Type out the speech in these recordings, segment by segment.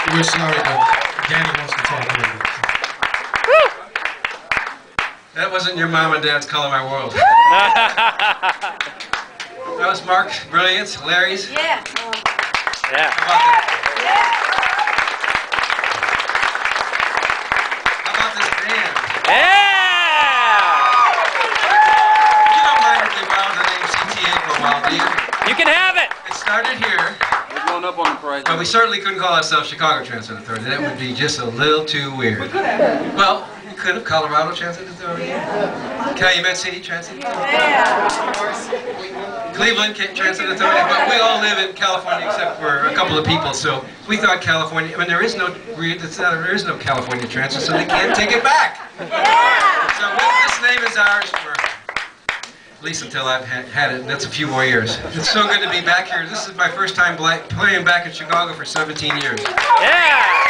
We're sorry, but Danny wants to talk a little bit. That wasn't your mom and dad's Color My World. That was Mark Brilliant's, Larry's. Yeah. Yeah. How about that? How about this band? Yeah! You don't mind if they borrow the name CTA for a while, do you? You can have it! It started here. We're going up on the price. But we certainly couldn't call ourselves Chicago Transit Authority. That would be just a little too weird. Well, we could have Colorado Transit Authority. Calumet City Transit Authority. Cleveland Transit Authority. But we all live in California except for a couple of people. So we thought California. I mean, there is no California Transit, so they can't take it back. So this name is ours for at least until I've had it. That's a few more years. It's so good to be back here. This is my first time playing back in Chicago for 17 years. Yeah!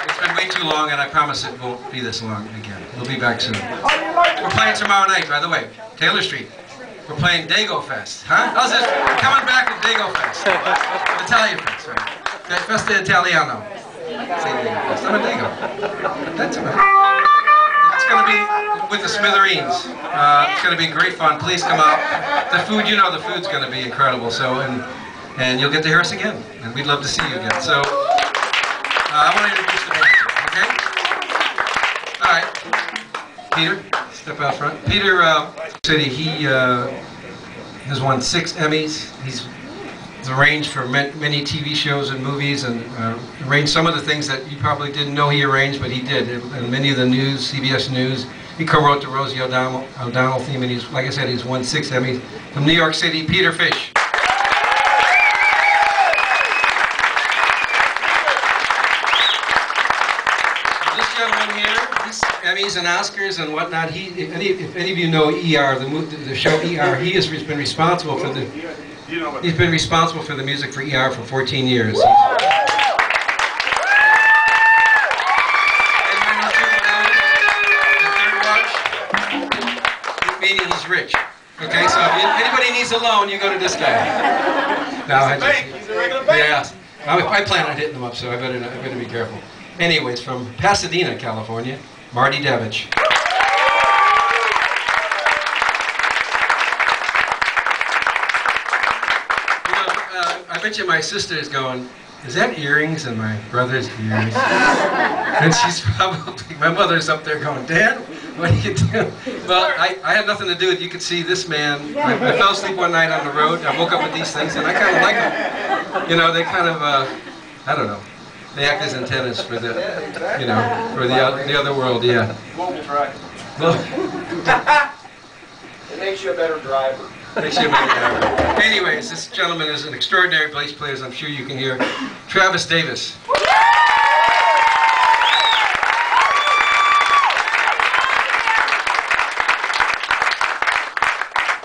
It's been way too long, and I promise it won't be this long again. We'll be back soon. We're playing tomorrow night, by the way, Taylor Street. We're playing Dago Fest, huh? How's this? We're coming back with Dago Fest. Italian Fest, right? Festa Italiano. I'm a Dago. That's all right. It's going to be with the Smithereens. It's going to be great fun. Please come out. The food, you know the food's going to be incredible. So, and you'll get to hear us again. And we'd love to see you again. So, I want to introduce the band. Okay? All right. Peter, step out front. Peter said he has won 6 Emmys. He's arranged for many TV shows and movies, and arranged some of the things that you probably didn't know he arranged, but he did. And many of the news, CBS News. He co-wrote the Rosie O'Donnell theme, and he's, like I said, he's won 6 Emmys. From New York City, Peter Fish. This gentleman here, these Emmys and Oscars and whatnot. If any of you know ER, the show ER, he has been responsible for the. He's been responsible for the music for ER for 14 years. Meaning he's rich. Okay, so if anybody needs a loan, you go to this guy. He's a regular bank. Yeah, I plan on hitting him up, so I better be careful. Anyways, from Pasadena, California, Marty Devich. I bet you my sister is going, is that earrings in my brother's ears? And she's probably, my mother's up there going, Dad, what are you doing? Well, I had nothing to do with it. You could see this man. I fell asleep one night on the road. I woke up with these things, and I kind of like them. You know, they kind of, I don't know. They act as antennas for the, you know, for the other world, yeah. Won't try. Well, It makes you a better driver. anyways, this gentleman is an extraordinary bass player, as I'm sure you can hear. Travis Davis.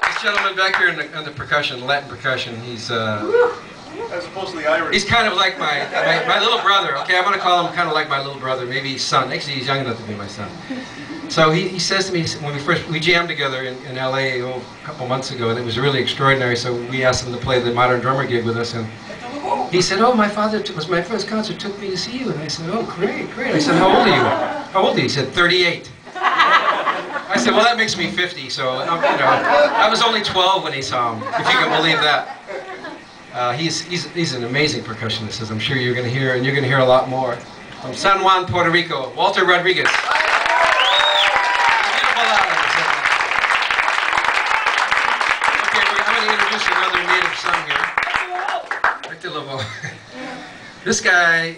This gentleman back here on the percussion, Latin percussion, he's As opposed to the Irish. he's kind of like my little brother. Okay, I'm going to call him kind of like my little brother, maybe son. Actually, he's young enough to be my son. So he says to me, when we jammed together in LA a couple months ago, and it was really extraordinary, so we asked him to play the Modern Drummer gig with us, and he said, oh, my father was my first concert, took me to see you. And I said, oh, great. I said, how old are you? How old are you? He said, 38. I said, well, that makes me 50, so, you know, I was only 12 when he saw him, if you can believe that. He's an amazing percussionist, as I'm sure you're going to hear, and you're going to hear a lot more. From San Juan, Puerto Rico, Walter Rodriguez. Another native son here. This guy,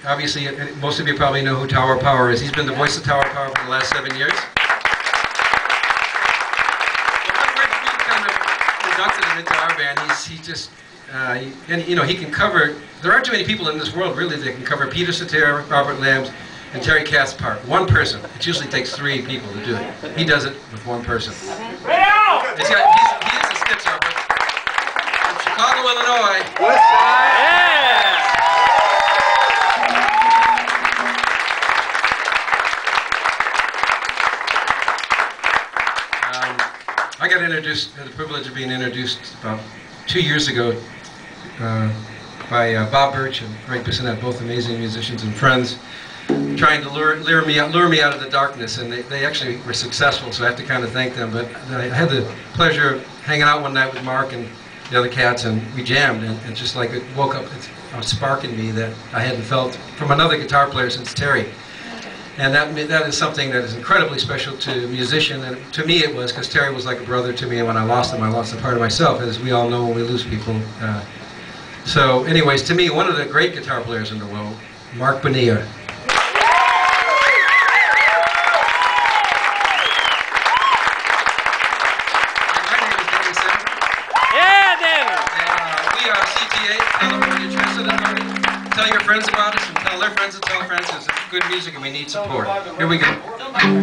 obviously, most of you probably know who Tower Power is. He's been the voice of Tower Power for the last 7 years. We kind of inducted him into our band. He just, and you know, he can cover. There aren't too many people in this world really that can cover Peter Cetera, Robert Lambs, and Terry Kath's part. One person. It usually takes 3 people to do it. He does it with one person. He is a Schnitzer, but from Chicago, Illinois. I got introduced, had the privilege of being introduced about 2 years ago by Bob Birch and Greg Bissonette, both amazing musicians and friends, trying to lure me out of the darkness, and they actually were successful, so I have to kind of thank them. But I had the pleasure of hanging out one night with Mark and the other cats, and we jammed, and just like it woke up a spark in me that I hadn't felt from another guitar player since Terry. And that is something that is incredibly special to a musician, and to me it was, because Terry was like a brother to me, and when I lost him, I lost a part of myself, as we all know when we lose people. So anyways, to me, one of the great guitar players in the world, Mark Bonilla. CTA, California Transit Authority. Tell your friends about us and tell their friends and tell friends. It's good music and we need support. Here we go.